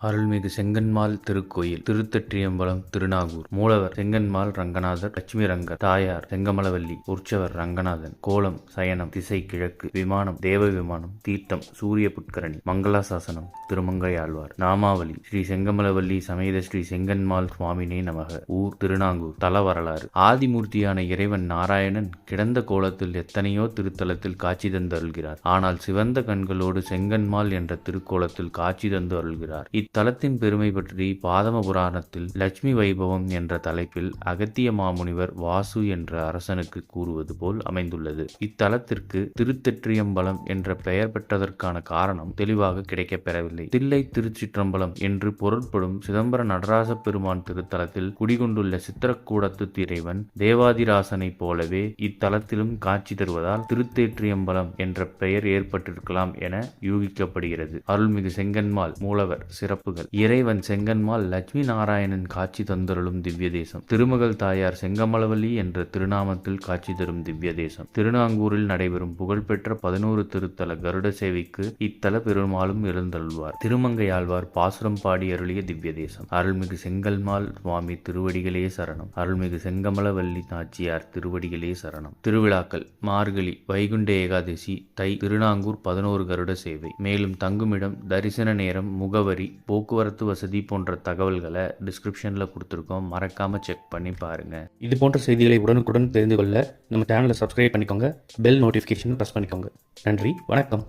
அருள்மிகு செங்கண்மாள் திருக்கோயில் திருத்தற்றியம்பலம் திருநாகூர். மூலவர் செங்கண்மாள் ரங்கநாதர், லட்சுமி ரங்கர், தாயார் செங்கமலவல்லி, உற்சவர் ரங்கநாதன். கோலம் சயனம், திசை கிழக்கு, விமானம் தேவ விமானம், தீர்த்தம் சூரிய புட்கரணி, மங்களாசாசனம் திருமங்கையாழ்வார். நாமாவளி ஸ்ரீ செங்கமலவல்லி சமேத ஸ்ரீ செங்கண்மாள் சுவாமினே நமக. ஊர் திருநாகூர். தல வரலாறு. ஆதிமூர்த்தியான இறைவன் நாராயணன் கிடந்த கோலத்தில் எத்தனையோ திருத்தலத்தில் காட்சி தந்து அருள்கிறார். ஆனால் சிவந்த கண்களோடு செங்கண்மாள் என்ற திருக்கோலத்தில் காட்சி தந்து அருள்கிறார். இத்தலத்தின் பெருமை பற்றி பாதம புராணத்தில் லட்சுமி வைபவம் என்ற தலைப்பில் அகத்திய மாமுனிவர் வாசு என்ற அரசனுக்கு கூறுவது போல் அமைந்துள்ளது. இத்தலத்திற்கு திருத்தெற்றியம்பலம் என்ற பெயர் பெற்றதற்கான காரணம் தெளிவாக கிடைக்கப்பெறவில்லை. தில்லை திருச்சிற்றம்பலம் என்று பொருள்படும் சிதம்பர நடராச பெருமான் திருத்தலத்தில் குடிகொண்டுள்ள சித்திரக்கூடத்து இறைவன் தேவாதிராசனைப் போலவே இத்தலத்திலும் காட்சி தருவதால் திருத்தேற்றியம்பலம் என்ற பெயர் ஏற்பட்டிருக்கலாம் என யூகிக்கப்படுகிறது. அருள்மிகு செங்கண்மாள் மூலவர் சிறப்புகள். இறைவன் செங்கண்மாள் லட்சுமி நாராயணன் காட்சி தந்தருளும் திவ்ய தேசம். திருமகள் தாயார் செங்கமலவல்லி என்ற திருநாமத்தில் காட்சி தரும் திவ்ய தேசம். திருநாங்கூரில் நடைபெறும் புகழ்பெற்ற 11 திருத்தல கருட சேவைக்கு இத்தல பெருமாளும் எழுந்தருள்வார். திருமங்கையாழ்வார் பாசுரம் பாடி அருளிய திவ்ய தேசம். அருள்மிகு செங்கண்மாள் சுவாமி திருவடிகளே சரணம். அருள்மிகு செங்கமலவல்லி நாச்சியார் திருவடிகளே சரணம். திருவிழாக்கள். மார்கழி வைகுண்ட ஏகாதசி, தை, திருநாங்கூர் 11 கருட சேவை. மேலும் தங்குமிடம், தரிசன நேரம், முகவரி, போக்குவரத்து வசதி போன்ற தகவல்களை டிஸ்கிரிப்ஷன்ல கொடுத்துருக்கோம். மறக்காம செக் பண்ணி பாருங்க. இது போன்ற செய்திகளை உடனுக்குடன் தெரிந்து கொள்ள நம்ம சேனலை சப்ஸ்கிரைப் பண்ணிக்கோங்க. பெல் நோட்டிஃபிகேஷன் ப்ரெஸ் பண்ணிக்கோங்க. நன்றி, வணக்கம்.